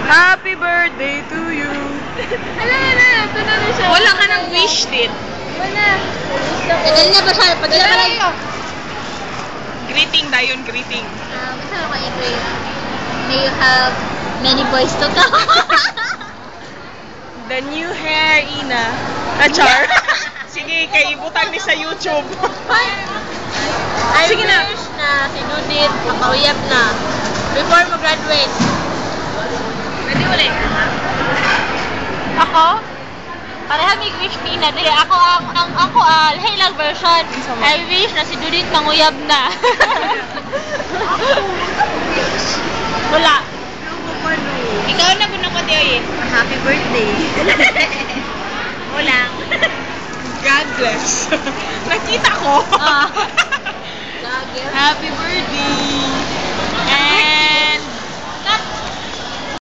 Happy birthday to you. Ala, ito na rin siya. Wala ka ng wish, din. Wala. Tagal na ba siya? Pagkila ba lang? Greeting dayon, greeting. Gusto mo ma-engrave? May you have many boys to come. The new hair, Ina. Char. Sige, kay ibutang ni sa YouTube. I Sige na. wish na si Judith makawiyap na before mag-graduate. Pwede ulit. Ako? Parehang i-wish ni Ina. Dili, ako hilang version. I wish na si Judith manguyab na. Wala. Ikaw na po ko Tioyin. Happy birthday. Wala. God bless. Nakita ko. Ah. Happy birthday.